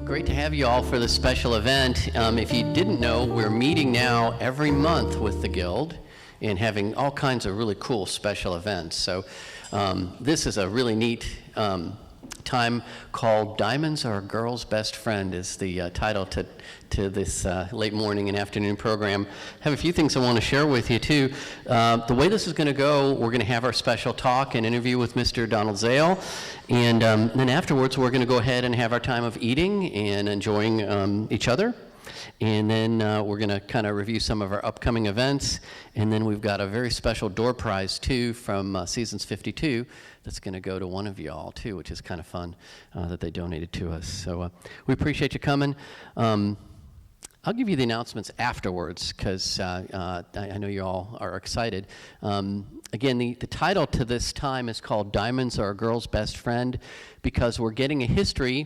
Great to have you all for this special event. If you didn't know, we're meeting now every month with the Guild and having all kinds of really cool special events. So this is a really neat time called Diamonds Are a Girl's Best Friend is the title to this late morning and afternoon program. I have a few things I want to share with you too. The way this is going to go, we're going to have our special talk and interview with Mr. Donald Zale, and then afterwards we're going to go ahead and have our time of eating and enjoying each other. And then we're going to kind of review some of our upcoming events. And then we've got a very special door prize, too, from Seasons 52 that's going to go to one of you all, too, which is kind of fun that they donated to us. So we appreciate you coming. I'll give you the announcements afterwards because I know you all are excited. Again, the title to this time is called Diamonds Are a Girl's Best Friend because we're getting a history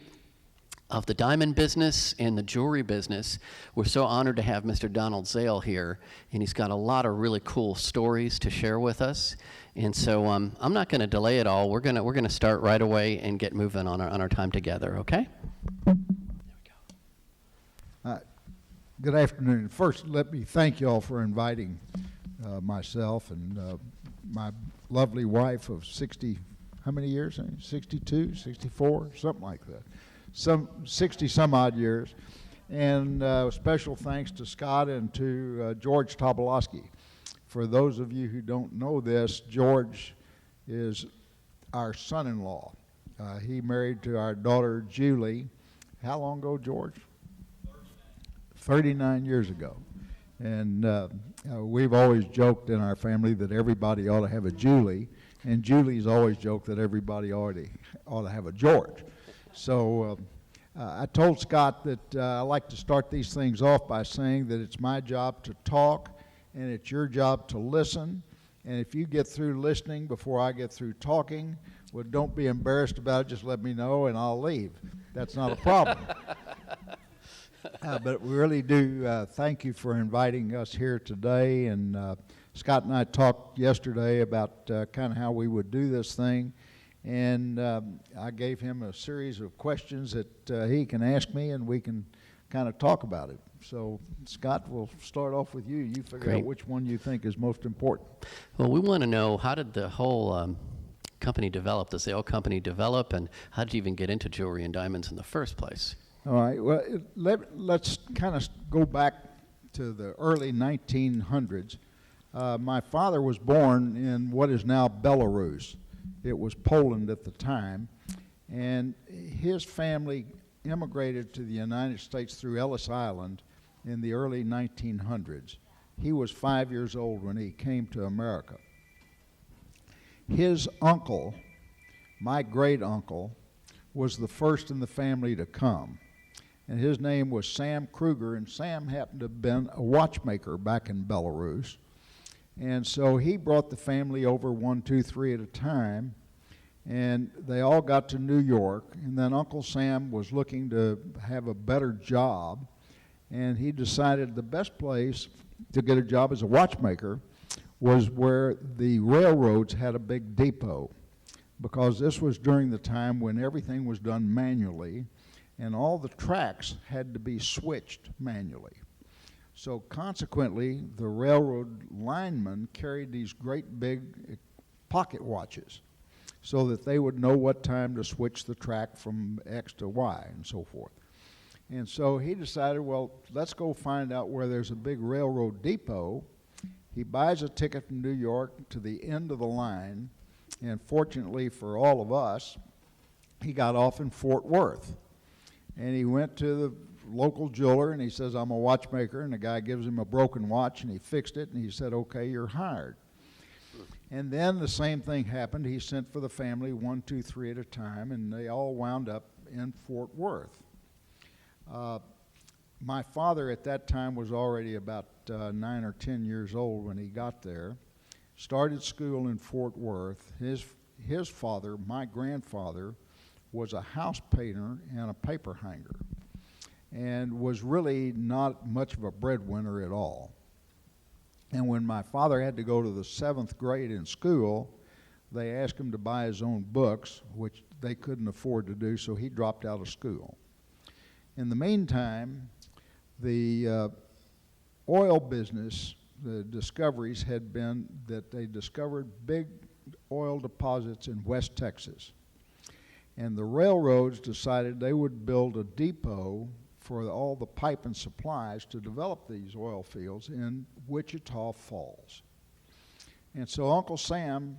of the diamond business and the jewelry business. We're so honored to have Mr. Donald Zale here, and he's got a lot of really cool stories to share with us. And so I'm not going to delay it all. We're gonna start right away and get moving on our time together. Okay? There we go. Good afternoon. First, let me thank you all for inviting myself and my lovely wife of 60. How many years? 62, 64, something like that. Some 60 some odd years, and special thanks to Scott and to George Tobolowski. For those of you who don't know this, George is our son-in-law. He married to our daughter Julie. How long ago, George? 39 years ago. And we've always joked in our family that everybody ought to have a Julie, and Julie's always joked that everybody ought to have a George. So I told Scott that I like to start these things off by saying that it's my job to talk and it's your job to listen. And if you get through listening before I get through talking, well, don't be embarrassed about it. Just let me know and I'll leave. That's not a problem. But we really do thank you for inviting us here today. And Scott and I talked yesterday about kind of how we would do this thing. And I gave him a series of questions that he can ask me, and we can kind of talk about it. So, Scott, we'll start off with you. You figure out which one you think is most important. Well, we want to know, how did the whole company develop, the Zale company develop, and how did you even get into jewelry and diamonds in the first place? All right. Well, let's kind of go back to the early 1900s. My father was born in what is now Belarus. It was Poland at the time, and his family immigrated to the United States through Ellis Island in the early 1900s. He was 5 years old when he came to America. His uncle, my great uncle, was the first in the family to come, and his name was Sam Kruger, and Sam happened to have been a watchmaker back in Belarus. And so he brought the family over 1, 2, 3 at a time, and they all got to New York. And then Uncle Sam was looking to have a better job, and he decided the best place to get a job as a watchmaker was where the railroads had a big depot, because this was during the time when everything was done manually, and all the tracks had to be switched manually. So consequently, the railroad linemen carried these great big pocket watches so that they would know what time to switch the track from X to Y and so forth. And so he decided, well, let's go find out where there's a big railroad depot. He buys a ticket from New York to the end of the line, and fortunately for all of us, he got off in Fort Worth. And he went to the local jeweler, and he says, I'm a watchmaker, and the guy gives him a broken watch, and he fixed it, and he said, okay, you're hired. And then the same thing happened. He sent for the family 1, 2, 3 at a time, and they all wound up in Fort Worth. My father at that time was already about 9 or 10 years old when he got there, started school in Fort Worth. His father, my grandfather, was a house painter and a paper hanger, and was really not much of a breadwinner at all. And when my father had to go to the 7th grade in school, they asked him to buy his own books, which they couldn't afford to do, so he dropped out of school. In the meantime, the oil business, the discoveries had been that they discovered big oil deposits in West Texas. And the railroads decided they would build a depot for all the pipe and supplies to develop these oil fields in Wichita Falls. And so Uncle Sam,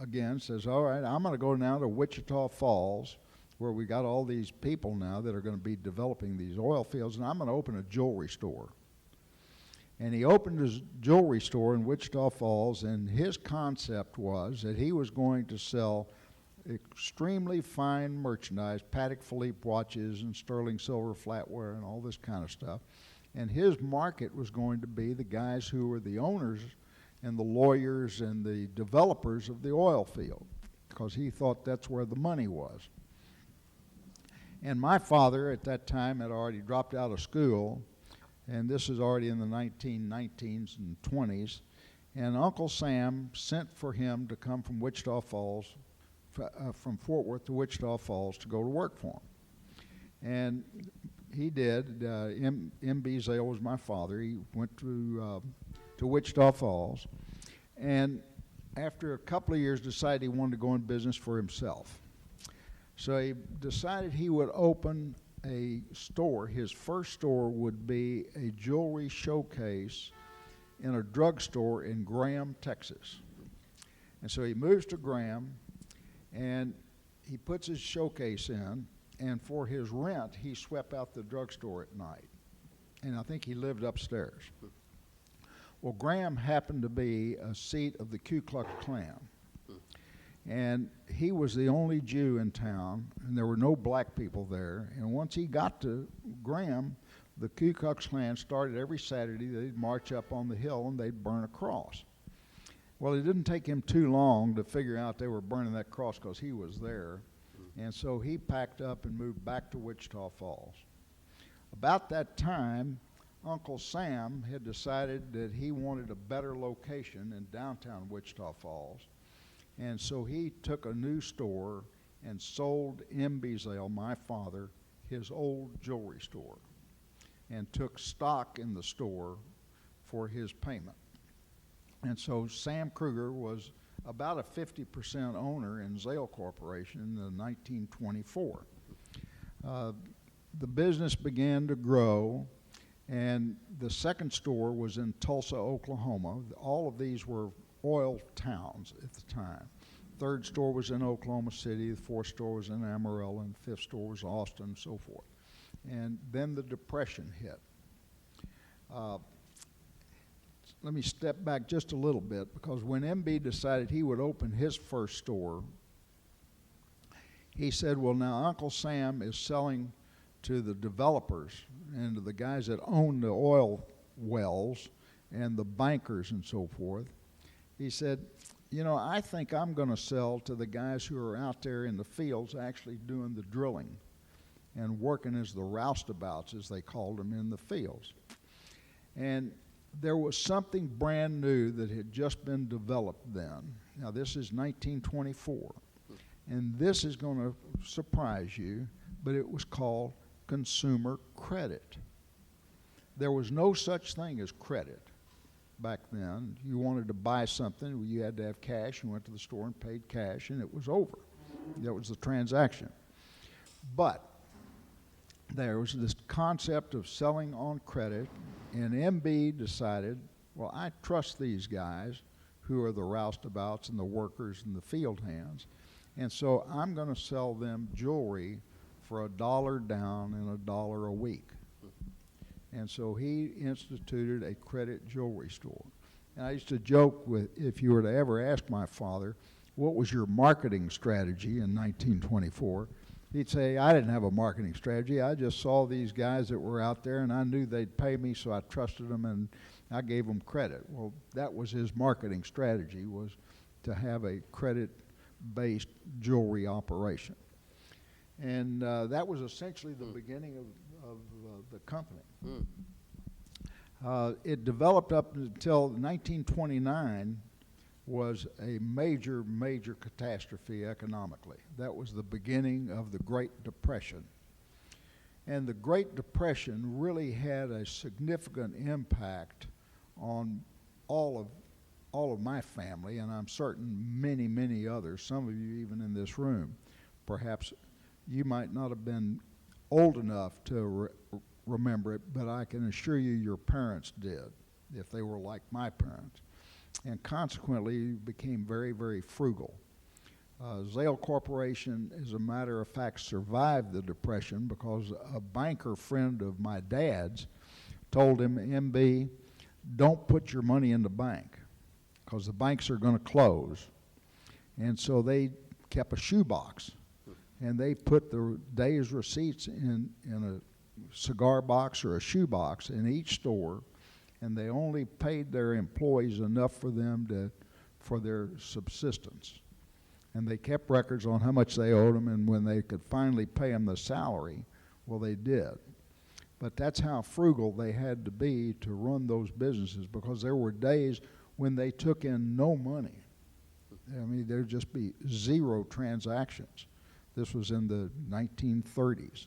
again, says, all right, I'm going to go now to Wichita Falls, where we got all these people now that are going to be developing these oil fields, and I'm going to open a jewelry store. And he opened his jewelry store in Wichita Falls, and his concept was that he was going to sell extremely fine merchandise, Patek Philippe watches and sterling silver flatware and all this kind of stuff. And his market was going to be the guys who were the owners and the lawyers and the developers of the oil field, because he thought that's where the money was. And my father at that time had already dropped out of school, and this is already in the 1919s and 20s, and Uncle Sam sent for him to come from Wichita Falls, from Fort Worth to Wichita Falls to go to work for him. And he did. M.B. Zale was my father. He went to Wichita Falls, and after a couple of years decided he wanted to go in business for himself. So he decided he would open a store. His first store would be a jewelry showcase in a drugstore in Graham, Texas. And so he moves to Graham, and he puts his showcase in, and for his rent, he swept out the drugstore at night. And I think he lived upstairs. Well, Graham happened to be a seat of the Ku Klux Klan. And he was the only Jew in town, and there were no black people there. And once he got to Graham, the Ku Klux Klan started every Saturday. They'd march up on the hill and they'd burn a cross. Well, it didn't take him too long to figure out they were burning that cross because he was there. And so he packed up and moved back to Wichita Falls. About that time, Uncle Sam had decided that he wanted a better location in downtown Wichita Falls. And so he took a new store and sold M.B. Zale, my father, his old jewelry store, and took stock in the store for his payment. And so Sam Kruger was about a 50% owner in Zale Corporation in 1924. The business began to grow, and the second store was in Tulsa, Oklahoma. All of these were oil towns at the time. Third store was in Oklahoma City, the fourth store was in Amarillo, and the fifth store was Austin, and so forth. And then the Depression hit. Let me step back just a little bit, because when MB decided he would open his first store, he said, well, now Uncle Sam is selling to the developers and to the guys that own the oil wells and the bankers and so forth. He said, you know, I think I'm going to sell to the guys who are out there in the fields actually doing the drilling and working as the roustabouts, as they called them, in the fields. And there was something brand new that had just been developed then. Now, this is 1924, and this is going to surprise you, but it was called consumer credit. There was no such thing as credit back then. You wanted to buy something, you had to have cash. You went to the store and paid cash, and it was over. That was the transaction. But there was this concept of selling on credit, and MB decided, well, I trust these guys who are the roustabouts and the workers and the field hands, and so I'm going to sell them jewelry for $1 down and $1 a week. And so he instituted a credit jewelry store. And I used to joke with, if you were to ever ask my father, what was your marketing strategy in 1924? He'd say, I didn't have a marketing strategy. I just saw these guys that were out there, and I knew they'd pay me, so I trusted them, and I gave them credit. Well, that was his marketing strategy, was to have a credit-based jewelry operation. And that was essentially the beginning of the company. It developed up until 1929. was a major, major catastrophe economically. That was the beginning of the Great Depression. And the Great Depression really had a significant impact on all of my family, and I'm certain many, many others, some of you even in this room. Perhaps you might not have been old enough to remember it, but I can assure you your parents did, if they were like my parents. And consequently, became very, very frugal. Zale Corporation, as a matter of fact, survived the Depression because a banker friend of my dad's told him, MB, don't put your money in the bank because the banks are going to close. And so they kept a shoebox, and they put the day's receipts in a cigar box or a shoebox in each store, and they only paid their employees enough for them for their subsistence. And they kept records on how much they owed them, and when they could finally pay them the salary, well, they did. But that's how frugal they had to be to run those businesses, because there were days when they took in no money. I mean, there'd just be zero transactions. This was in the 1930s.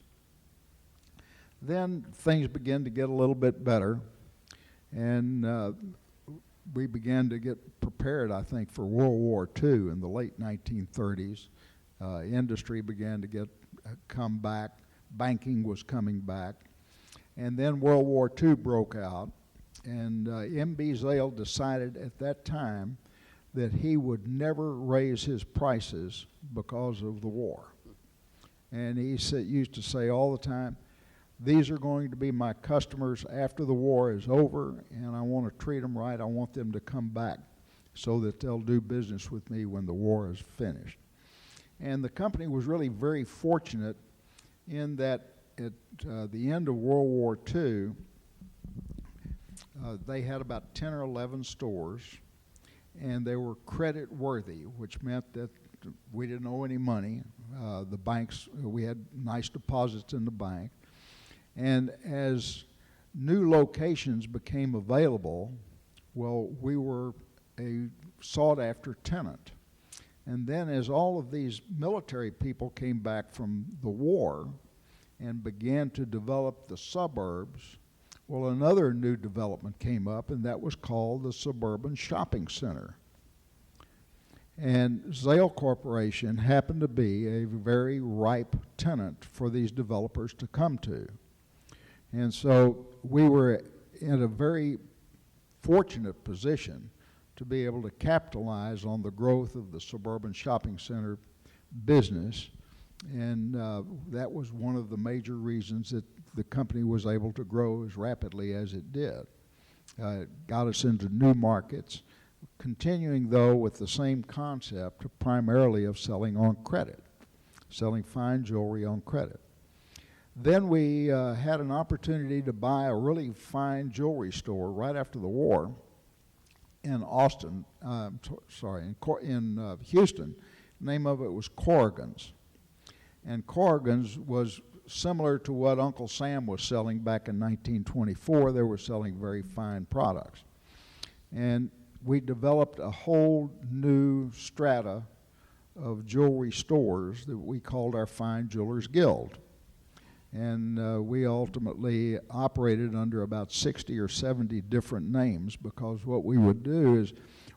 Then things began to get a little bit better, and we began to get prepared, I think, for World War II in the late 1930s. Industry began to come back. Banking was coming back. And then World War II broke out, and M.B. Zale decided at that time that he would never raise his prices because of the war. And he used to say all the time, these are going to be my customers after the war is over, and I want to treat them right. I want them to come back so that they'll do business with me when the war is finished. And the company was really very fortunate in that at the end of World War II, they had about 10 or 11 stores, and they were credit worthy, which meant that we didn't owe any money. The banks, we had nice deposits in the bank. And as new locations became available, well, we were a sought-after tenant. And then as all of these military people came back from the war and began to develop the suburbs, well, another new development came up, and that was called the Suburban Shopping Center. And Zale Corporation happened to be a very ripe tenant for these developers to come to. And so we were in a very fortunate position to be able to capitalize on the growth of the suburban shopping center business. And that was one of the major reasons that the company was able to grow as rapidly as it did. It got us into new markets, continuing though with the same concept primarily of selling on credit, selling fine jewelry on credit. Then we had an opportunity to buy a really fine jewelry store right after the war in Houston. The name of it was Corrigan's. And Corrigan's was similar to what Uncle Sam was selling back in 1924. They were selling very fine products. And we developed a whole new strata of jewelry stores that we called our Fine Jewelers Guild. And we ultimately operated under about 60 or 70 different names, because what we would do is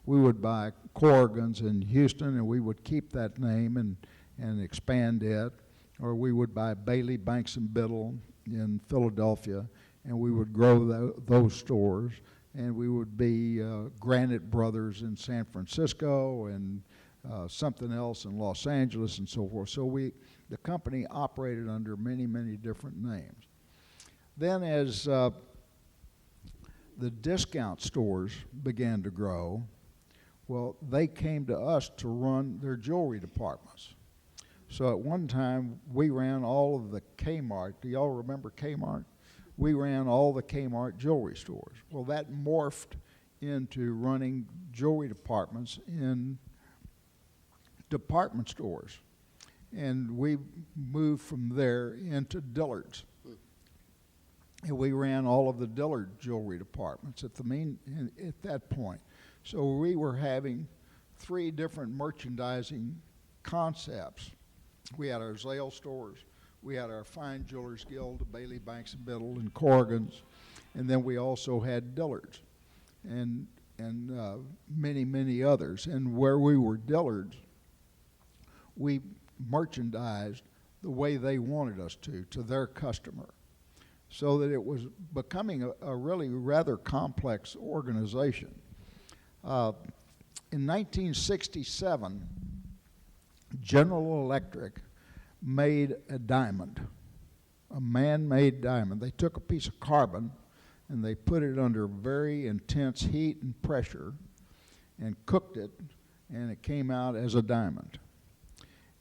we would buy Corrigan's in Houston and we would keep that name and expand it, or we would buy Bailey, Banks and Biddle in Philadelphia, and we would grow those stores, and we would be Granite Brothers in San Francisco and something else in Los Angeles and so forth. So the company operated under many, many different names. Then as the discount stores began to grow, well, they came to us to run their jewelry departments. So at one time, we ran all of the Kmart. Do y'all remember Kmart? We ran all the Kmart jewelry stores. Well, that morphed into running jewelry departments in department stores. And we moved from there into Dillard's. And we ran all of the Dillard jewelry departments at that point. So we were having three different merchandising concepts. We had our Zale stores, we had our Fine Jewelers Guild, Bailey, Banks and Biddle, and Corrigan's, and then we also had Dillard's and many, many others. And where we were Dillard's, we merchandised the way they wanted us to their customer, so that it was becoming a really rather complex organization. In 1967, General Electric made a diamond, a man-made diamond. They took a piece of carbon and they put it under very intense heat and pressure and cooked it, and it came out as a diamond.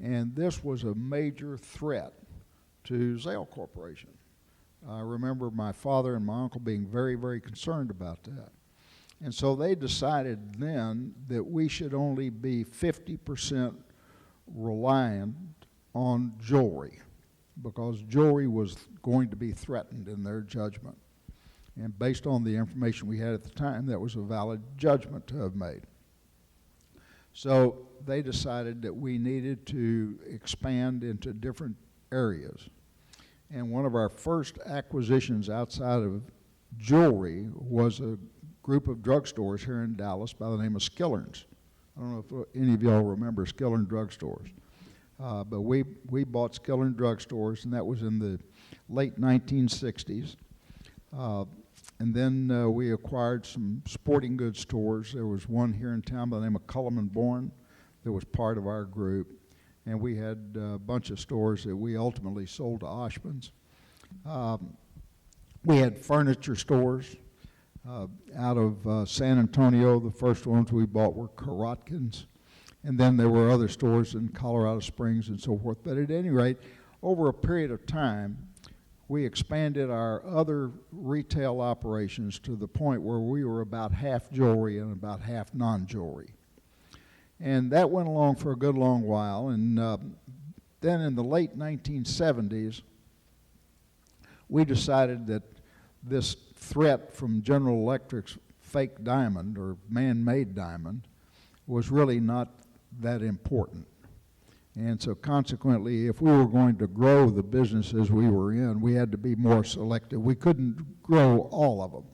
And this was a major threat to Zale Corporation. I remember my father and my uncle being very, very concerned about that. And so they decided then that we should only be 50% reliant on jewelry, because jewelry was going to be threatened in their judgment. And based on the information we had at the time, that was a valid judgment to have made. So they decided that we needed to expand into different areas. And one of our first acquisitions outside of jewelry was a group of drugstores here in Dallas by the name of Skiller's. I don't know if any of y'all remember Skiller's drugstores. But we bought Skiller's drugstores, and that was in the late 1960s. And then we acquired some sporting goods stores. There was one here in town by the name of Culliman Bourne that was part of our group. And we had a bunch of stores that we ultimately sold to Oshman's. We had furniture stores out of San Antonio. The first ones we bought were Korotkins. And then there were other stores in Colorado Springs and so forth. But at any rate, over a period of time, we expanded our other retail operations to the point where we were about half jewelry and about half non-jewelry. And that went along for a good long while. And then in the late 1970s, we decided that this threat from General Electric's fake diamond or man-made diamond was really not that important. And so consequently, if we were going to grow the businesses we were in, we had to be more selective. We couldn't grow all of them.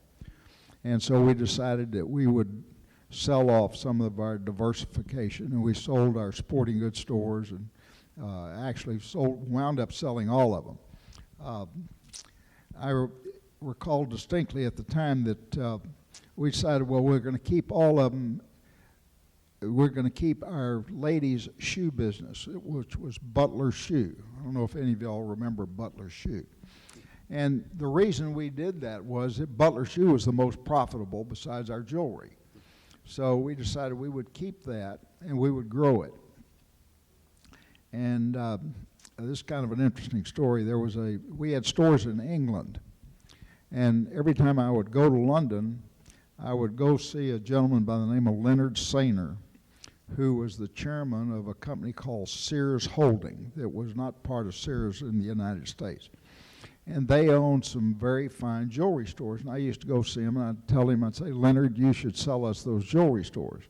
And so we decided that we would sell off some of our diversification, and we sold our sporting goods stores and actually wound up selling all of them. I recall distinctly at the time that we decided, well, we're going to keep all of them. We're going to keep our ladies' shoe business, which was Butler Shoe. I don't know if any of y'all remember Butler Shoe. And the reason we did that was that Butler Shoe was the most profitable besides our jewelry. So we decided we would keep that and we would grow it. And this is kind of an interesting story. We had stores in England. And every time I would go to London, I would go see a gentleman by the name of Leonard Sainer, who was the chairman of a company called Sears Holding that was not part of Sears in the United States. And they owned some very fine jewelry stores. And I used to go see him, and I'd tell him, I'd say, Leonard, you should sell us those jewelry stores.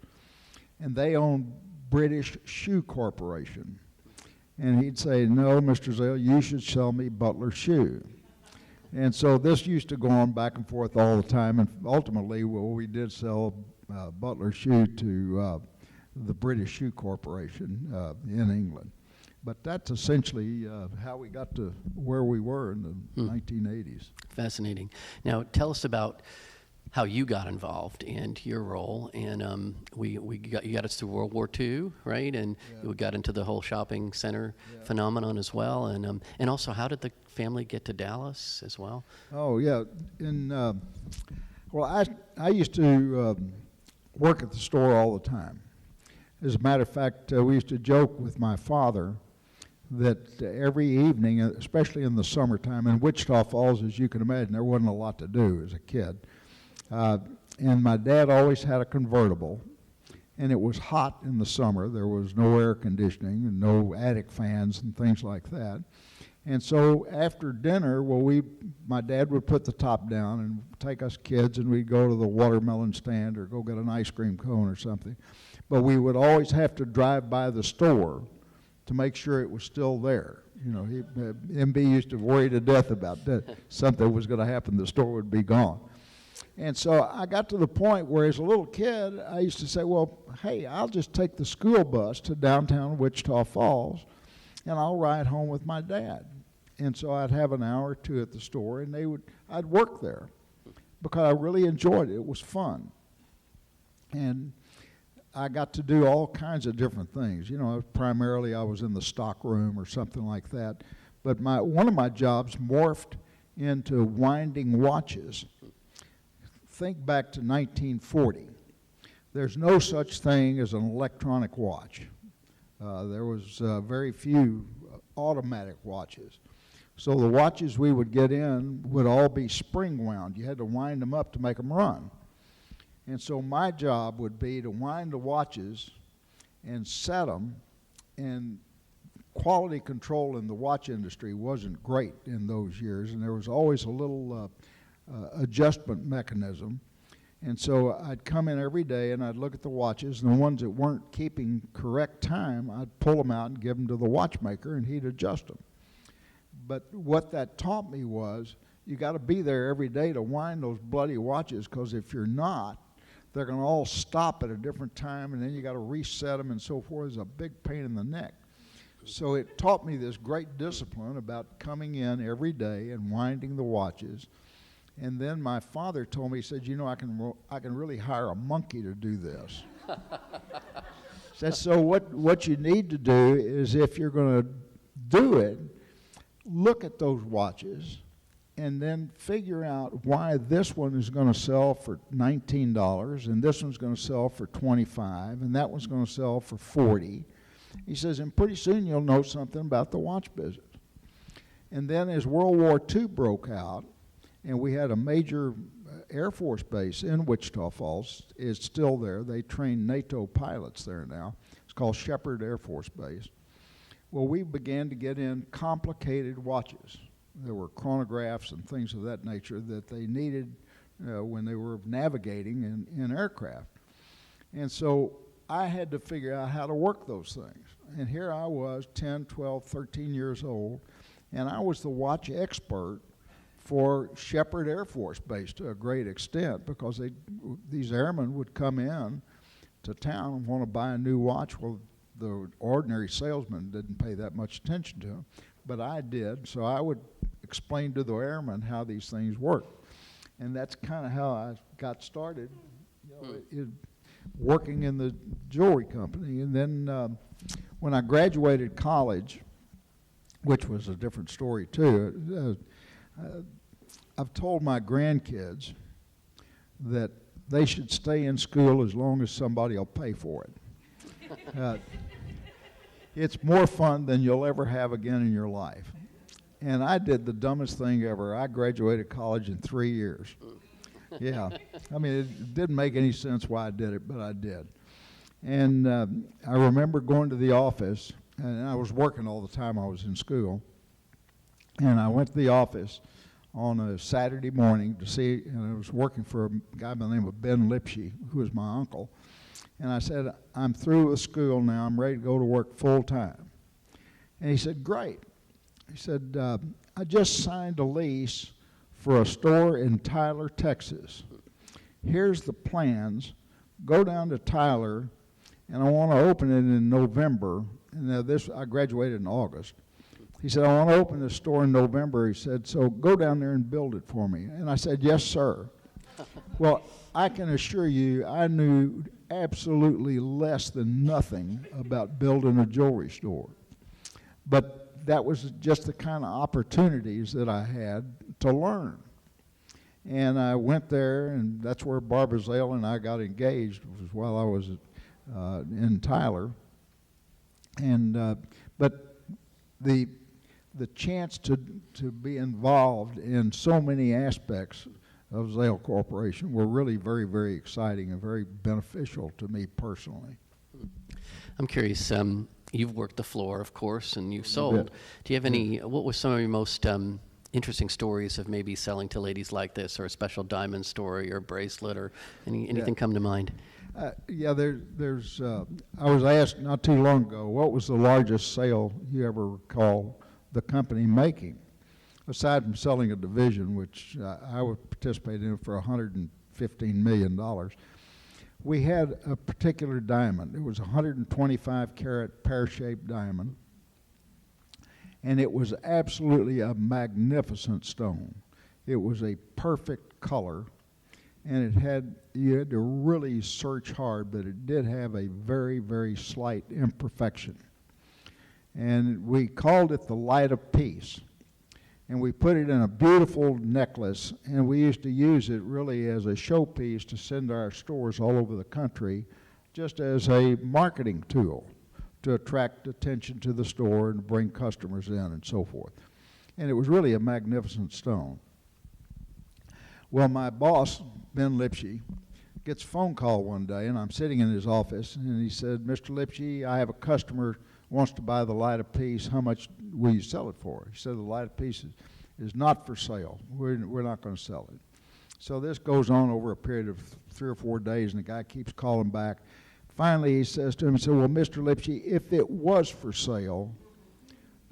And they owned British Shoe Corporation. And he'd say, no, Mr. Zale, you should sell me Butler Shoe. And so this used to go on back and forth all the time. And ultimately, well, we did sell Butler Shoe to the British Shoe Corporation in England. But that's essentially how we got to where we were in the 1980s. Fascinating. Now, tell us about how you got involved and your role. And you got us through World War II, right? And we got into the whole shopping center phenomenon as well. And also, how did the family get to Dallas as well? Oh, yeah. Well, I used to work at the store all the time. As a matter of fact, we used to joke with my father that every evening, especially in the summertime, in Wichita Falls, as you can imagine, there wasn't a lot to do as a kid. And my dad always had a convertible, and it was hot in the summer. There was no air conditioning and no attic fans and things like that. And so after dinner, my dad would put the top down and take us kids, and we'd go to the watermelon stand or go get an ice cream cone or something. but we would always have to drive by the store to make sure it was still there. You know, MB used to worry to death about that. Something was going to happen, the store would be gone. And so I got to the point where as a little kid, I used to say, well, hey, I'll just take the school bus to downtown Wichita Falls, and I'll ride home with my dad. And so I'd have an hour or two at the store, and I'd work there because I really enjoyed it. It was fun. And I got to do all kinds of different things. You know, primarily I was in the stock room or something like that. But one of my jobs morphed into winding watches. Think back to 1940. There's no such thing as an electronic watch. There was very few automatic watches. So the watches we would get in would all be spring wound. You had to wind them up to make them run. And so my job would be to wind the watches and set them, and quality control in the watch industry wasn't great in those years, and there was always a little adjustment mechanism. And so I'd come in every day and I'd look at the watches, and the ones that weren't keeping correct time, I'd pull them out and give them to the watchmaker, and he'd adjust them. But what that taught me was you got to be there every day to wind those bloody watches, because if you're not, they're going to all stop at a different time, and then you got to reset them and so forth. It's a big pain in the neck. So it taught me this great discipline about coming in every day and winding the watches. And then my father told me, he said, you know, I can really hire a monkey to do this. Said, so what you need to do is, if you're going to do it, look at those watches and then figure out why this one is going to sell for $19 and this one's going to sell for $25 and that one's going to sell for $40. He says, and pretty soon you'll know something about the watch business. And then as World War II broke out, and we had a major Air Force base in Wichita Falls, it's still there. They train NATO pilots there now. It's called Shepherd Air Force Base. Well, we began to get in complicated watches. There were chronographs and things of that nature that they needed when they were navigating in aircraft. And so I had to figure out how to work those things. And here I was, 10, 12, 13 years old, and I was the watch expert for Shepherd Air Force Base to a great extent, because these airmen would come in to town and want to buy a new watch. Well, the ordinary salesman didn't pay that much attention to them, but I did. So I would explain to the airmen how these things work. And that's kind of how I got started, working in the jewelry company. And then when I graduated college, which was a different story too, I've told my grandkids that they should stay in school as long as somebody will pay for it. It's more fun than you'll ever have again in your life. And I did the dumbest thing ever. I graduated college in 3 years. Yeah. I mean, it didn't make any sense why I did it, but I did. And I remember going to the office, and I was working all the time I was in school. And I went to the office on a Saturday morning to see, and I was working for a guy by the name of Ben Lipshy, who was my uncle. And I said, I'm through with school now. I'm ready to go to work full time. And he said, great. He said, I just signed a lease for a store in Tyler, Texas. Here's the plans. Go down to Tyler, and I want to open it in November. And I graduated in August. He said, I want to open this store in November. He said, so go down there and build it for me. And I said, yes, sir. Well, I can assure you I knew absolutely less than nothing about building a jewelry store. But that was just the kind of opportunities that I had to learn. And I went there, and that's where Barbara Zale and I got engaged, was while I was in Tyler. And but the chance to be involved in so many aspects of Zale Corporation were really very, very exciting and very beneficial to me personally. I'm curious, you've worked the floor, of course, and you've sold. Do you have any, what were some of your most interesting stories of maybe selling to ladies like this, or a special diamond story or bracelet, or anything come to mind? Yeah, there's. I was asked not too long ago, what was the largest sale you ever recall the company making, aside from selling a division, which I would participate in for $115 million. We had a particular diamond. It was a 125 carat pear-shaped diamond, and it was absolutely a magnificent stone. It was a perfect color. And you had to really search hard, but it did have a very, very slight imperfection. And we called it the Light of Peace. And we put it in a beautiful necklace, and we used to use it really as a showpiece to send to our stores all over the country, just as a marketing tool to attract attention to the store and bring customers in and so forth. And it was really a magnificent stone. Well, my boss, Ben Lipsky, gets a phone call one day, and I'm sitting in his office, and he said, "Mr. Lipsky, I have a customer who wants to buy the Light of Peace. How much will you sell it for?" He said, "The Light of Peace is not for sale. We're not going to sell it." So this goes on over a period of 3 or 4 days, and the guy keeps calling back. Finally, he says to him, he said, "Well, Mr. Lipsky, if it was for sale,"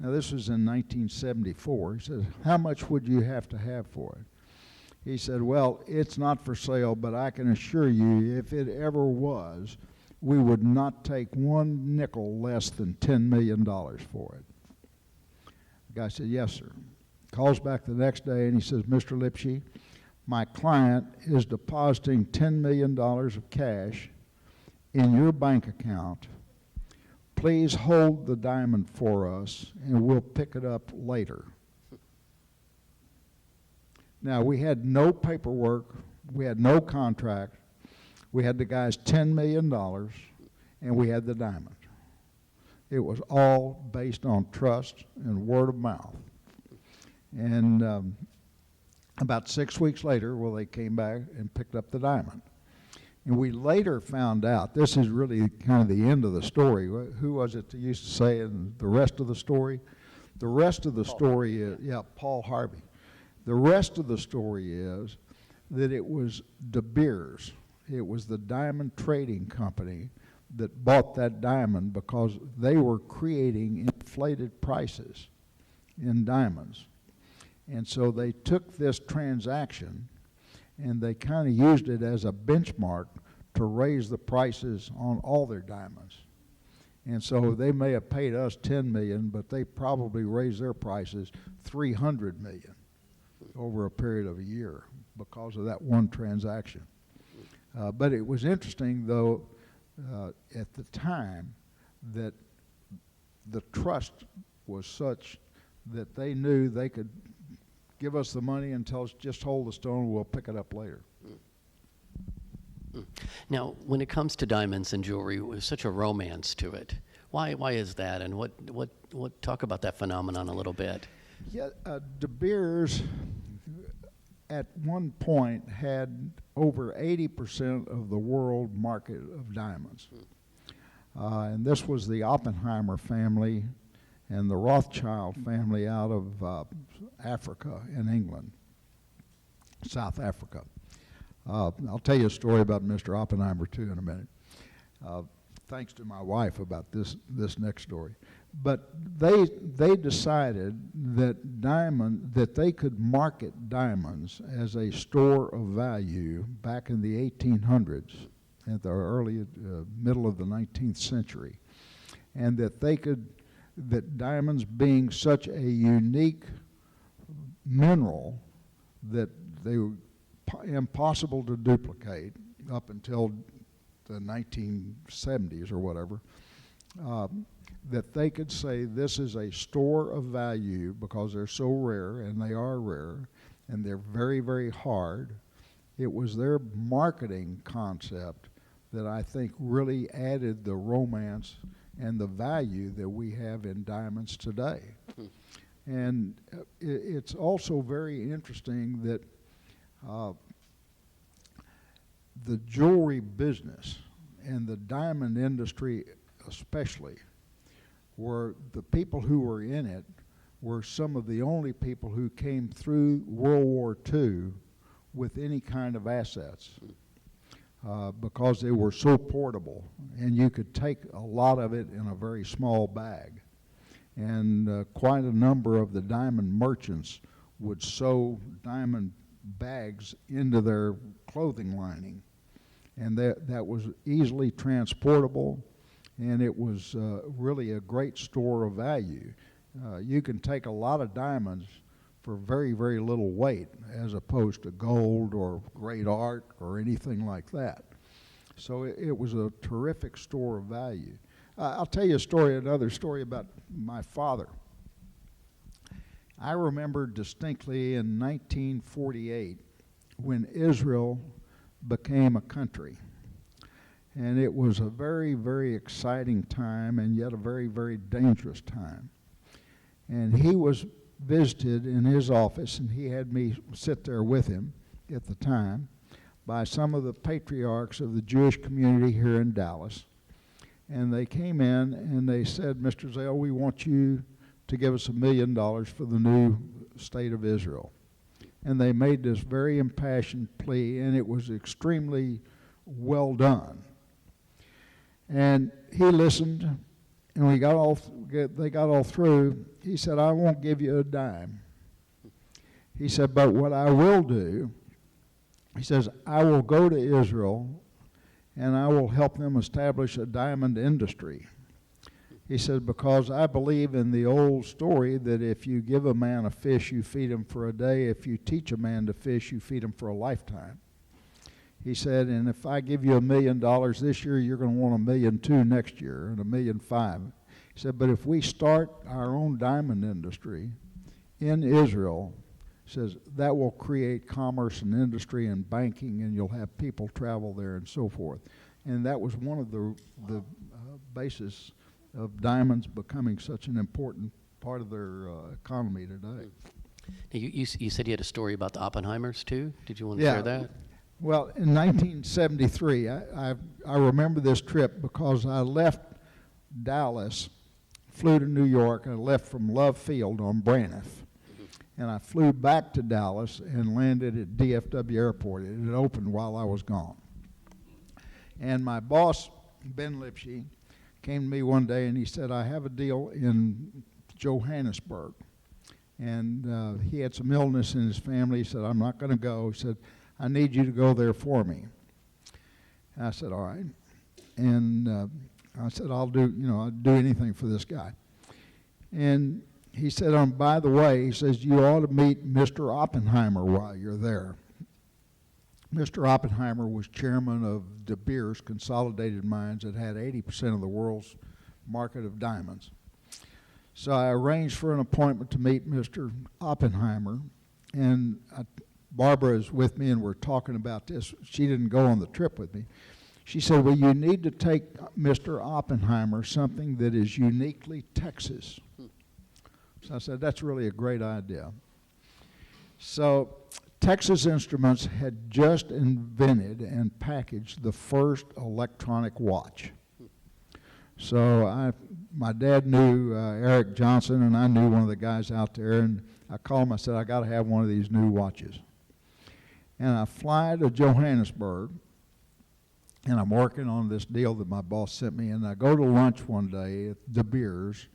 now this was in 1974, he says, "how much would you have to have for it?" He said, "Well, it's not for sale, but I can assure you if it ever was, we would not take one nickel less than $10 million for it." The guy said, "Yes, sir." Calls back the next day and he says, "Mr. Lipsky, my client is depositing $10 million of cash in your bank account. Please hold the diamond for us and we'll pick it up later." Now, we had no paperwork, we had no contract, we had the guy's $10 million, and we had the diamond. It was all based on trust and word of mouth. And about 6 weeks later, well, they came back and picked up the diamond. And we later found out, this is really kind of the end of the story. Who was it that used to say in the rest of the story? The rest of the story is, Paul Harvey. The rest of the story is that it was De Beers. It was the diamond trading company that bought that diamond because they were creating inflated prices in diamonds. And so they took this transaction and they kind of used it as a benchmark to raise the prices on all their diamonds. And so they may have paid us $10 million, but they probably raised their prices $300 million over a period of a year because of that one transaction. But it was interesting, though, at the time that the trust was such that they knew they could give us the money and tell us, just hold the stone, we'll pick it up later. Now, when it comes to diamonds and jewelry, there's such a romance to it. Why is that? And what talk about that phenomenon a little bit? Yeah, De Beers at one point had over 80% of the world market of diamonds. And this was the Oppenheimer family and the Rothschild family out of Africa in England, South Africa. I'll tell you a story about Mr. Oppenheimer too in a minute, thanks to my wife about this next story. But they decided that they could market diamonds as a store of value back in the 1800s, at the early middle of the 19th century, and that diamonds being such a unique mineral that they were impossible to duplicate up until the 1970s or whatever, that they could say this is a store of value because they're so rare, and they are rare, and they're very, very hard. It was their marketing concept that I think really added the romance and the value that we have in diamonds today. And it's also very interesting that the jewelry business and the diamond industry especially, were the people who were in it were some of the only people who came through World War II with any kind of assets. because they were so portable, and you could take a lot of it in a very small bag. And quite a number of the diamond merchants would sew diamond bags into their clothing lining, and that was easily transportable, and it was really a great store of value. You can take a lot of diamonds for very, very little weight, as opposed to gold or great art or anything like that. So it was a terrific store of value. I'll tell you another story about my father. I remember distinctly in 1948 when Israel became a country. And it was a very, very exciting time, and yet a very, very dangerous time. And he was visited in his office, and he had me sit there with him at the time, by some of the patriarchs of the Jewish community here in Dallas. And they came in and they said, Mr. Zale, we want you to give us $1 million for the new state of Israel. And they made this very impassioned plea, and it was extremely well done. And he listened, and they got all through. He said, I won't give you a dime. He said, but what I will do, he says, I will go to Israel and I will help them establish a diamond industry. He said, because I believe in the old story that if you give a man a fish, you feed him for a day. If you teach a man to fish, you feed him for a lifetime. He said, and if I give you $1 million this year, you're going to want $1.2 million next year and $1.5 million. He said, but if we start our own diamond industry in Israel, says that will create commerce and industry and banking, and you'll have people travel there and so forth. And that was one of the basis of diamonds becoming such an important part of their economy today. Now, you said you had a story about the Oppenheimers too? Did you want to share that? Well, in 1973, I remember this trip because I left Dallas, flew to New York. I left from Love Field on Braniff. And I flew back to Dallas and landed at DFW Airport. It had opened while I was gone. And my boss, Ben Lipsky, came to me one day and he said, I have a deal in Johannesburg. And he had some illness in his family. He said, I'm not going to go. He said, I need you to go there for me. And I said, all right. And I said, I'll do anything for this guy. And he said, by the way, he says, you ought to meet Mr. Oppenheimer while you're there. Mr. Oppenheimer was chairman of De Beers Consolidated Mines that had 80% of the world's market of diamonds. So I arranged for an appointment to meet Mr. Oppenheimer, and Barbara is with me, and we're talking about this. She didn't go on the trip with me. She said, well, you need to take Mr. Oppenheimer something that is uniquely Texas. So I said, that's really a great idea. So Texas Instruments had just invented and packaged the first electronic watch. So my dad knew Eric Johnson, and I knew one of the guys out there, and I called him. I said, I got to have one of these new watches. And I fly to Johannesburg, and I'm working on this deal that my boss sent me, and I go to lunch one day at De Beers,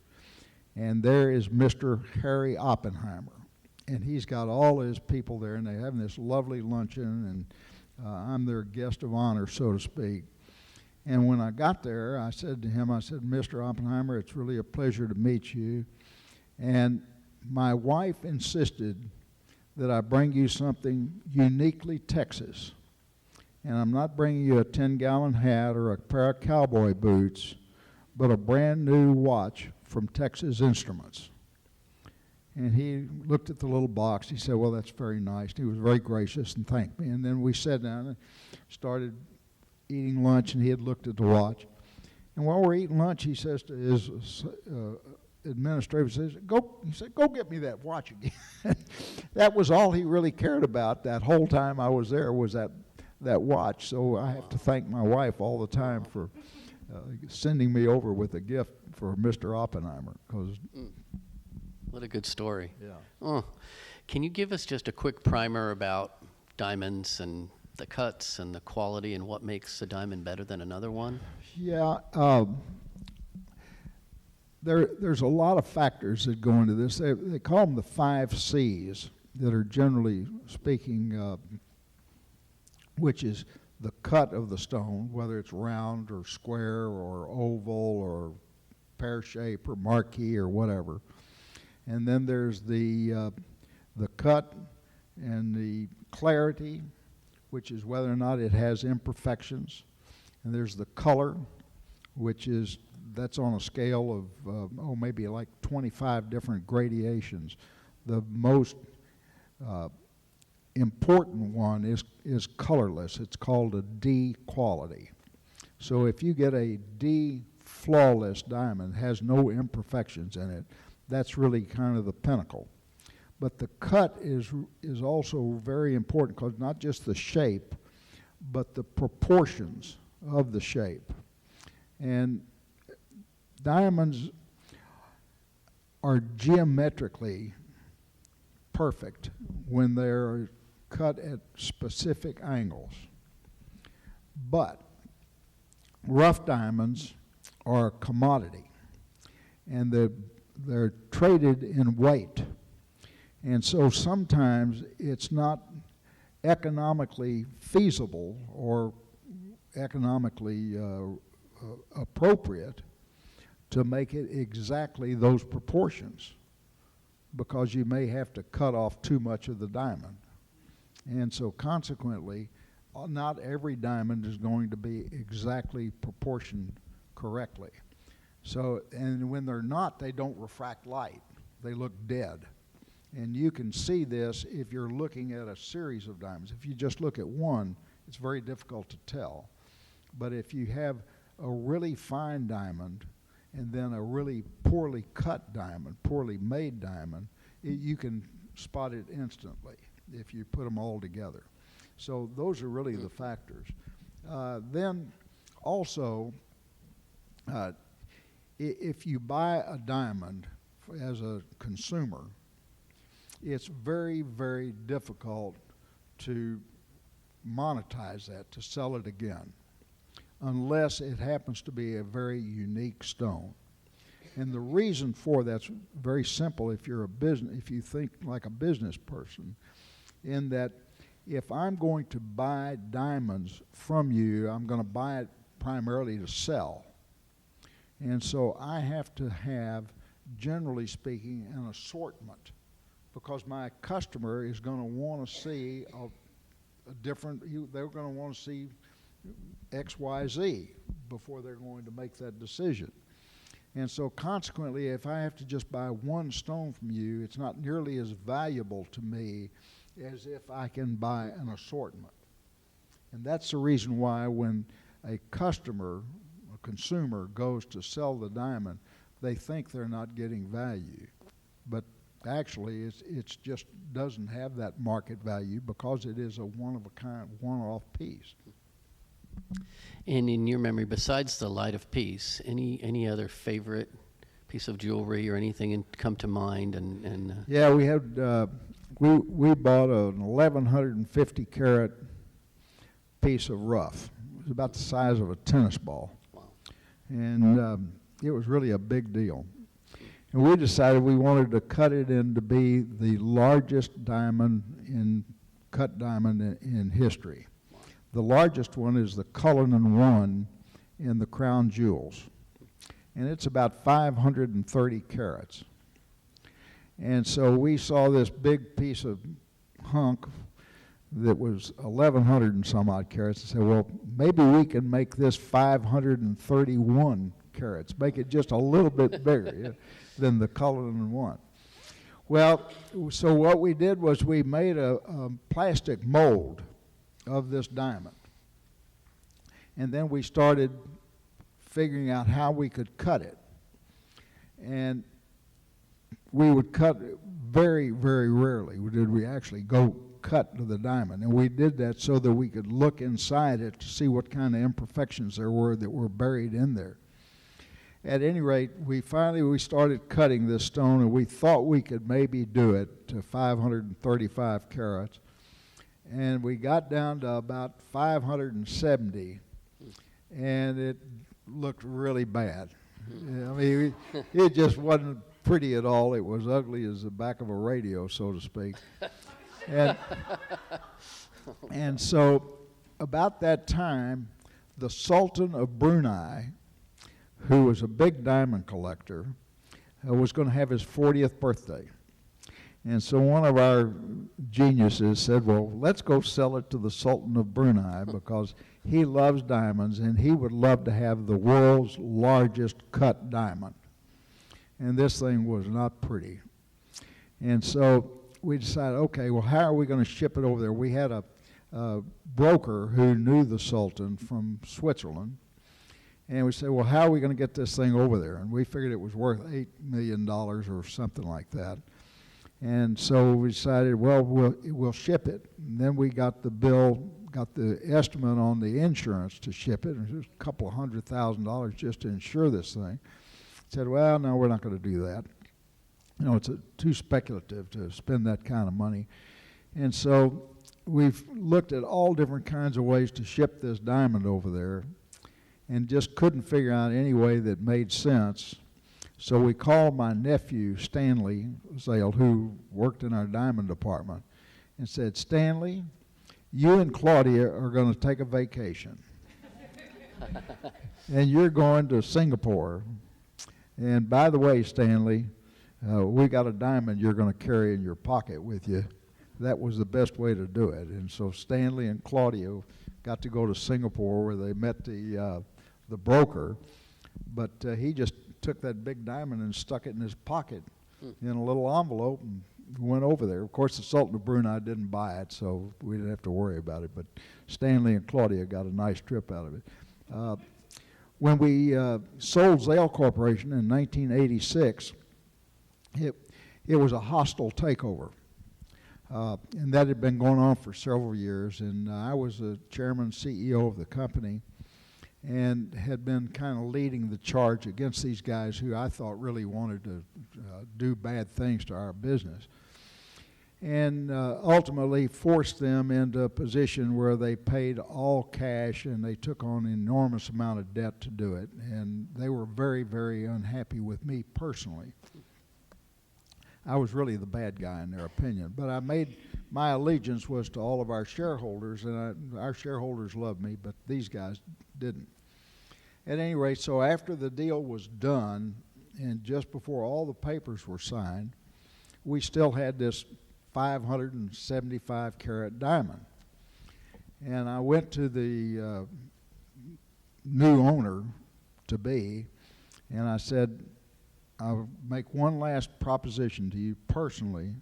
and there is Mr. Harry Oppenheimer. And he's got all his people there, and they're having this lovely luncheon, and I'm their guest of honor, so to speak. And when I got there, I said to him, Mr. Oppenheimer, it's really a pleasure to meet you. And my wife insisted that I bring you something uniquely Texas. And I'm not bringing you a 10-gallon hat or a pair of cowboy boots, but a brand new watch from Texas Instruments. And he looked at the little box. He said, well, that's very nice. He was very gracious and thanked me. And then we sat down and started eating lunch, and he had looked at the watch. And while we're eating lunch, he says to his administrator, he said, go get me that watch again. That was all he really cared about that whole time I was there, was that watch. So I have to thank my wife all the time for sending me over with a gift for Mr. Oppenheimer. What a good story. Yeah. Oh, can you give us just a quick primer about diamonds and the cuts and the quality and what makes a diamond better than another one? Yeah, there's a lot of factors that go into this. They call them the 5 C's that are generally speaking, which is the cut of the stone, whether it's round or square or oval or pear shape or marquee or whatever. And then there's the cut and the clarity, which is whether or not it has imperfections. And there's the color, which is, that's on a scale of, maybe like 25 different gradations. The most important one is colorless. It's called a D quality. So if you get a D flawless diamond, has no imperfections in it, that's really kind of the pinnacle. But the cut is also very important, because not just the shape, but the proportions of the shape. And diamonds are geometrically perfect when they're cut at specific angles. But rough diamonds are a commodity, and they're traded in weight. And so sometimes it's not economically feasible or economically appropriate to make it exactly those proportions, because you may have to cut off too much of the diamond. And so consequently, not every diamond is going to be exactly proportioned correctly. So, and when they're not, they don't refract light. They look dead. And you can see this if you're looking at a series of diamonds. If you just look at one, it's very difficult to tell. But if you have a really fine diamond and then a really poorly cut diamond, poorly made diamond, you can spot it instantly if you put them all together. So those are really the factors. Then also, if you buy a diamond as a consumer, it's very, very difficult to monetize that, to sell it again, unless it happens to be a very unique stone. And the reason for that's very simple if you're a business, if you think like a business person, in that if I'm going to buy diamonds from you, I'm going to buy it primarily to sell. And so I have to have, generally speaking, an assortment, because my customer is going to want to see a different, they're going to want to see X, Y, Z before they're going to make that decision. And so consequently, if I have to just buy one stone from you, it's not nearly as valuable to me as if I can buy an assortment. And that's the reason why when a customer, a consumer, goes to sell the diamond, they think they're not getting value. But actually, it's just doesn't have that market value because it is a one-of-a-kind, one-off piece. And in your memory, besides the Light of Peace, any other favorite piece of jewelry or anything come to mind? Yeah, we had we bought an 1,150 carat piece of rough. It was about the size of a tennis ball. Wow. And it was really a big deal. And we decided we wanted to cut it in to be the largest diamond cut diamond in history. The largest one is the Cullinan 1 in the Crown Jewels, and it's about 530 carats. And so we saw this big piece of hunk that was 1,100 and some odd carats and said, well, maybe we can make this 531 carats, make it just a little bit bigger than the Cullinan 1. Well, so what we did was we made a plastic mold of this diamond. And then we started figuring out how we could cut it. And we would cut very, very rarely did we actually go cut to the diamond. And we did that so that we could look inside it to see what kind of imperfections there were that were buried in there. At any rate, we started cutting this stone, and we thought we could maybe do it to 535 carats. and we got down to about 570, and it looked really bad. I mean, it just wasn't pretty at all. It was ugly as the back of a radio, so to speak. And, and so about that time, the Sultan of Brunei, who was a big diamond collector, was going to have his 40th birthday. And so one of our geniuses said, well, let's go sell it to the Sultan of Brunei because he loves diamonds and he would love to have the world's largest cut diamond. And this thing was not pretty. And so we decided, okay, well, how are we going to ship it over there? We had a broker who knew the Sultan from Switzerland. And we said, well, how are we going to get this thing over there? And we figured it was worth $8 million or something like that. And so we decided, well, we'll ship it. And then we got the bill, got the estimate on the insurance to ship it. It was a couple of $100,000 just to insure this thing. Said, well, no, we're not going to do that. You know, it's too speculative to spend that kind of money. And so we've looked at all different kinds of ways to ship this diamond over there and just couldn't figure out any way that made sense. So we called my nephew, Stanley Zale, who worked in our diamond department, and said, Stanley, you and Claudia are going to take a vacation. And you're going to Singapore. And by the way, Stanley, we got a diamond you're going to carry in your pocket with you. That was the best way to do it. And so Stanley and Claudia got to go to Singapore where they met the broker. But he just took that big diamond and stuck it in his pocket in a little envelope and went over there. Of course, the Sultan of Brunei didn't buy it, so we didn't have to worry about it. But Stanley and Claudia got a nice trip out of it. When we sold Zale Corporation in 1986, it was a hostile takeover. And that had been going on for several years. And I was the chairman, CEO of the company, and had been kind of leading the charge against these guys who I thought really wanted to do bad things to our business. And ultimately forced them into a position where they paid all cash and they took on an enormous amount of debt to do it. And they were very, very unhappy with me personally. I was really the bad guy in their opinion. But I made my allegiance was to all of our shareholders, and our shareholders loved me, but these guys didn't. At any rate, so after the deal was done, and just before all the papers were signed, we still had this 575 carat diamond. And I went to the new owner to be, and I said, I'll make one last proposition to you personally.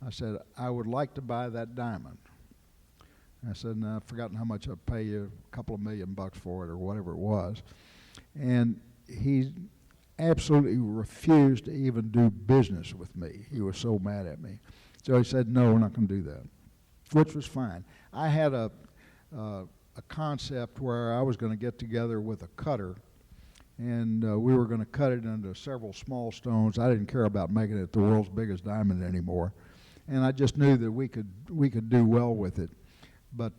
I said, I would like to buy that diamond. I said, no, I've forgotten how much I'd pay you, a couple of $1 million for it or whatever it was. And he absolutely refused to even do business with me. He was so mad at me. So he said, no, we're not going to do that, which was fine. I had a concept where I was going to get together with a cutter, and we were going to cut it into several small stones. I didn't care about making it the world's biggest diamond anymore. And I just knew that we could do well with it. But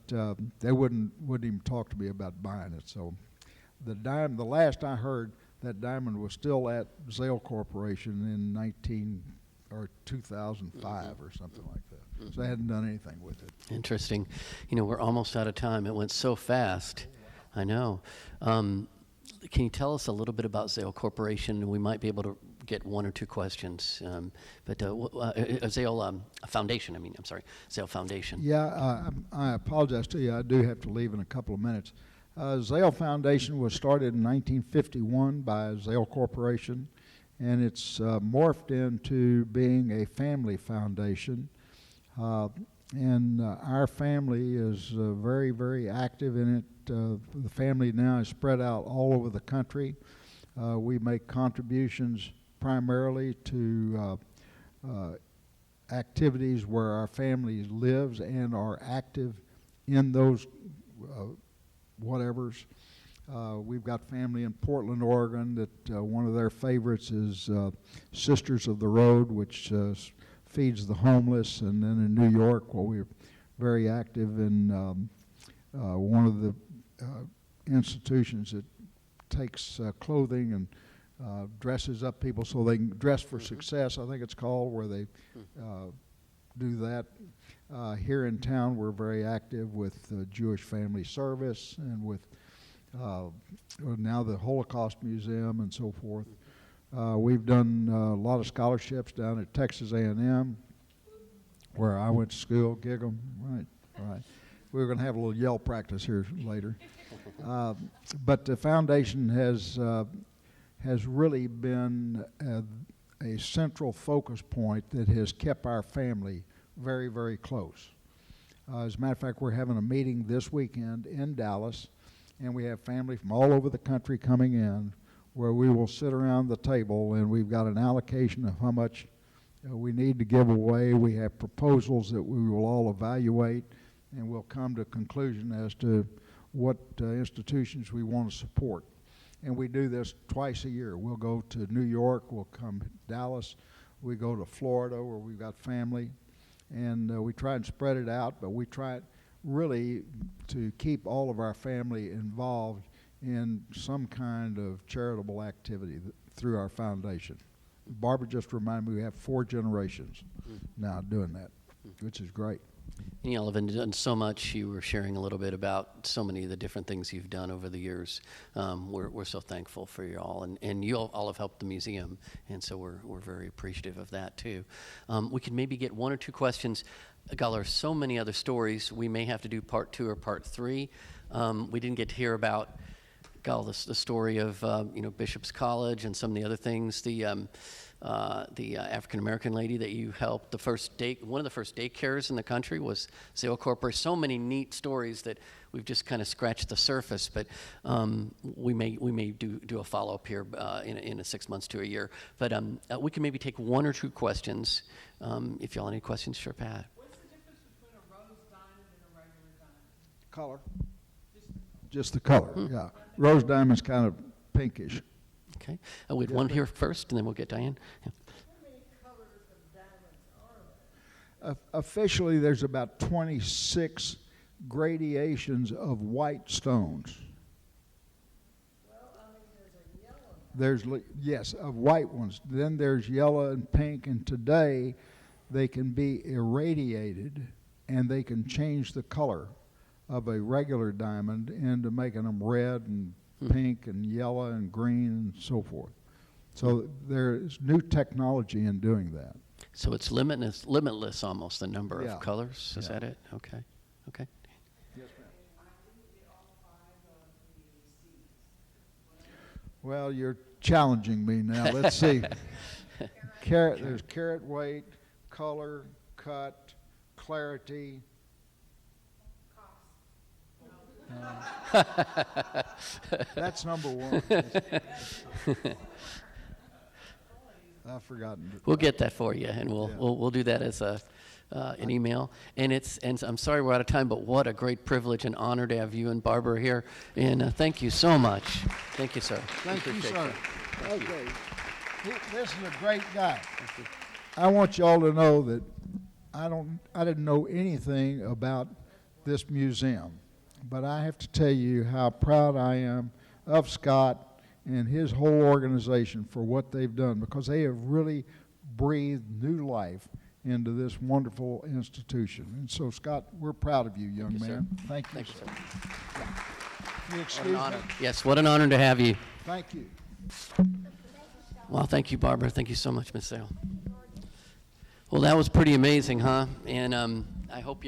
they wouldn't even talk to me about buying it. So the last I heard, that diamond was still at Zale Corporation in 2005 or something like that. So I hadn't done anything with it. Interesting. You know, we're almost out of time. It went so fast. I know. Can you tell us a little bit about Zale Corporation? We might be able to get one or two questions. Zale Foundation, Zale Foundation. Yeah, I apologize to you. I do have to leave in a couple of minutes. Zale Foundation was started in 1951 by Zale Corporation, and it's morphed into being a family foundation. And our family is very, very active in it. The family now is spread out all over the country. We make contributions primarily to activities where our family lives and are active in those whatevers. We've got family in Portland, Oregon, that one of their favorites is Sisters of the Road, which feeds the homeless. And then in New York, well, we're very active in one of the institutions that takes clothing and dresses up people so they can dress for success, I think it's called, where they do that. Here in town, we're very active with the Jewish Family Service and with now the Holocaust Museum and so forth. We've done a lot of scholarships down at Texas A&M, where I went to school, Gig'em, right. We're going to have a little yell practice here later. But the foundation has really been a central focus point that has kept our family very, very close. As a matter of fact, we're having a meeting this weekend in Dallas, and we have family from all over the country coming in, where we will sit around the table, and we've got an allocation of how much we need to give away. We have proposals that we will all evaluate, and we'll come to a conclusion as to what institutions we want to support. And we do this twice a year. We'll go to New York, we'll come to Dallas, we go to Florida where we've got family, and we try and spread it out, but we try really to keep all of our family involved in some kind of charitable activity through our foundation. Barbara just reminded me we have 4 generations now doing that, which is great. And y'all have done so much. You were sharing a little bit about so many of the different things you've done over the years. We're so thankful for you all, and you all have helped the museum, and so we're very appreciative of that too. We could maybe get 1 or 2 questions. God, there are so many other stories. We may have to do part 2 or part 3. We didn't get to hear about the story of Bishop's College and some of the other things. The African American lady that you helped, one of the first daycares in the country was Zale Corporation. So many neat stories that we've just kind of scratched the surface, but we may do a follow-up here in 6 months to a year. But we can maybe take 1 or 2 questions. If y'all have any questions, sure, Pat. What's the difference between a rose diamond and a regular diamond? Color. Just the color, yeah. Rose diamond's kind of pinkish. Okay. We had one here first, and then we'll get Diane. Yeah. How many colors of diamonds are there? Officially, there's about 26 gradations of white stones. Well, I mean, there's a yellow. Yes, of white ones. Then there's yellow and pink, and today they can be irradiated, and they can change the color of a regular diamond into making them red and pink and yellow and green and so forth. So there is new technology in doing that. So it's limitless almost, the number Yeah. of colors. Is Yeah. that it? Okay. Okay. Yes, ma'am. Well, you're challenging me now. Let's see. There's carat weight, color, cut, clarity. That's number 1. I've forgotten. We'll get that for you, and Yeah. we'll do that as an email. And I'm sorry we're out of time, but what a great privilege and honor to have you and Barbara here. And thank you so much. Thank you, sir. Thank you, Appreciate sir. that. Okay. This is a great guy. I want y'all to know that I didn't know anything about this museum, but I have to tell you how proud I am of Scott and his whole organization for what they've done, because they have really breathed new life into this wonderful institution. And so, Scott, we're proud of you, young you, sir. man. Thank you, Thank you, sir. sir. You What excuse an me? honor. Yes, what an honor to have you. Thank you. Well, thank you, Barbara. Thank you so much, Miss Zale. Well, that was pretty amazing, huh? And I hope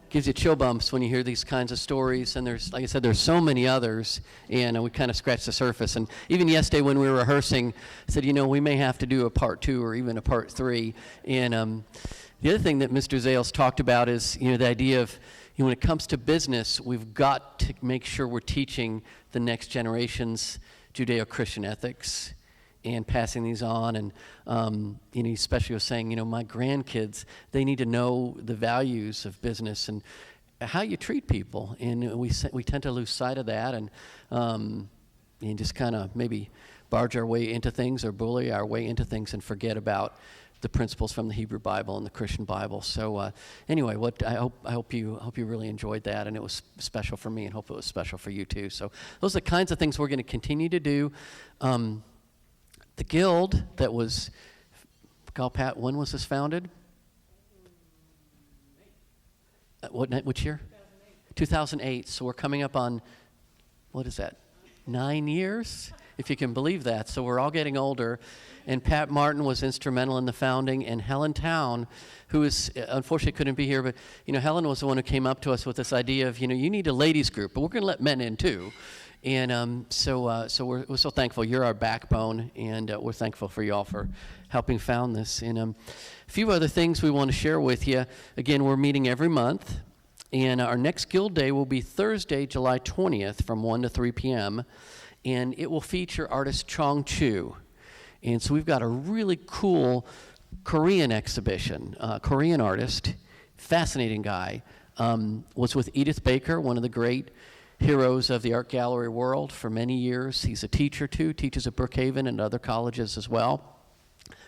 gives you chill bumps when you hear these kinds of stories. And there's, like I said, there's so many others, and we kind of scratched the surface. And even yesterday when we were rehearsing, I said, we may have to do a part 2 or even a part 3. And the other thing that Mr. Zales talked about is, the idea of, when it comes to business, we've got to make sure we're teaching the next generations Judeo-Christian ethics and passing these on. And he especially was saying, my grandkids, they need to know the values of business and how you treat people. And we tend to lose sight of that, and just kind of maybe barge our way into things or bully our way into things and forget about the principles from the Hebrew Bible and the Christian Bible. So anyway, I hope you really enjoyed that, and it was special for me, and hope it was special for you too. So those are the kinds of things we're going to continue to do. The Guild that was, Pat, when was this founded? Which year? 2008. So we're coming up on, what is that, 9 years? If you can believe that. So we're all getting older. And Pat Martin was instrumental in the founding, and Helen Town, who is, unfortunately couldn't be here, but Helen was the one who came up to us with this idea of, you need a ladies group, but we're going to let men in too. And so we're so thankful. You're our backbone, and we're thankful for you all for helping found this. And a few other things we want to share with you. Again, we're meeting every month, and our next Guild Day will be Thursday, July 20th from 1 to 3 p.m., and it will feature artist Chong Chu. And so we've got a really cool Korean exhibition, Korean artist, fascinating guy, was with Edith Baker, one of the great heroes of the art gallery world for many years. He's a teacher too, teaches at Brookhaven and other colleges as well.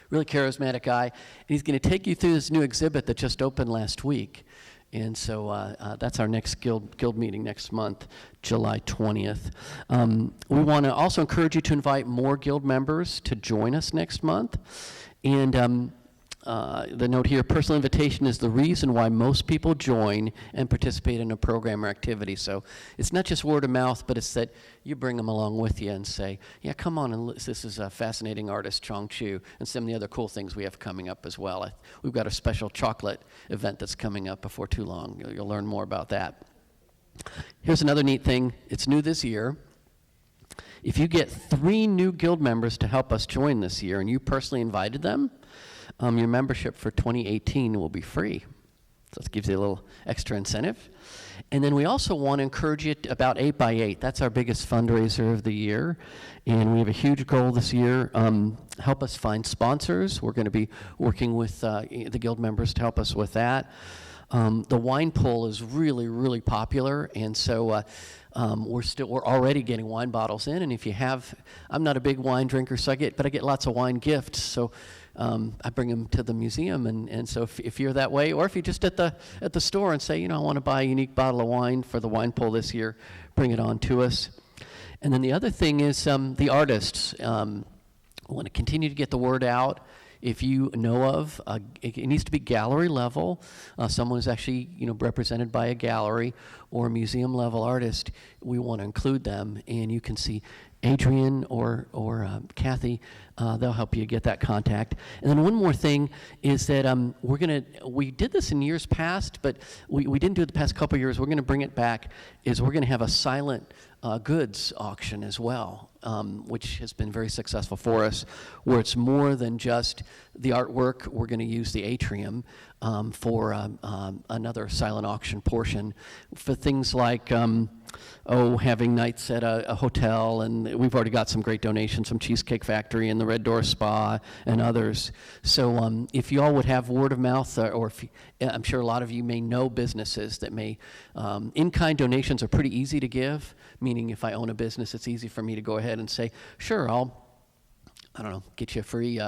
Really charismatic guy. And he's going to take you through this new exhibit that just opened last week. And so that's our next guild meeting next month, July 20th. We want to also encourage you to invite more guild members to join us next month. And the note here, personal invitation is the reason why most people join and participate in a program or activity. So it's not just word of mouth, but it's that you bring them along with you and say, yeah, come on, and this is a fascinating artist, Chong Chu, and some of the other cool things we have coming up as well. We've got a special chocolate event that's coming up before too long. You'll learn more about that. Here's another neat thing. It's new this year. If you get 3 new guild members to help us join this year, and you personally invited them, your membership for 2018 will be free. So it gives you a little extra incentive. And then we also want to encourage you about 8x8. That's our biggest fundraiser of the year. And we have a huge goal this year. Help us find sponsors. We're going to be working with the guild members to help us with that. The wine pull is really, really popular, and so we're already getting wine bottles in. And if you have, I'm not a big wine drinker, so I get lots of wine gifts. So I bring them to the museum, and so if you're that way, or if you're just at the store and say, I want to buy a unique bottle of wine for the wine pull this year, bring it on to us. And then the other thing is the artists. I want to continue to get the word out. If you know of, it needs to be gallery level, someone who's actually represented by a gallery or a museum level artist. We want to include them, and you can see Adrian or Kathy. They'll help you get that contact. And then one more thing is that we did this in years past, but we didn't do it the past couple of years. We're going to bring it back. We're going to have a silent goods auction as well, which has been very successful for us, where it's more than just the artwork. We're going to use the atrium for another silent auction portion for things like having nights at a hotel, and we've already got some great donations from Cheesecake Factory and the Red Door Spa and others. So if you all would have word of mouth, or I'm sure a lot of you may know businesses that may, in-kind donations are pretty easy to give, meaning if I own a business, it's easy for me to go ahead and say, sure, get you a free,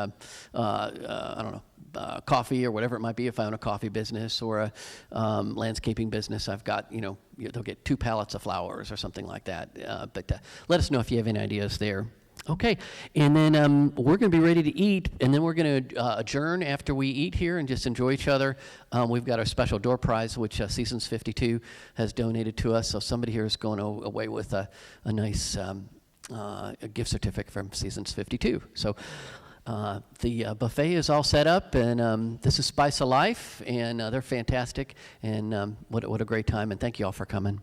coffee or whatever it might be if I own a coffee business or a landscaping business. I've got, they'll get 2 pallets of flowers or something like that. But let us know if you have any ideas there. Okay, and then we're going to be ready to eat, and then we're going to adjourn after we eat here and just enjoy each other. We've got our special door prize, which Seasons 52 has donated to us, so somebody here is going away with a nice a gift certificate from Seasons 52. So the buffet is all set up, and this is Spice of Life, and they're fantastic, and what a great time, and thank you all for coming.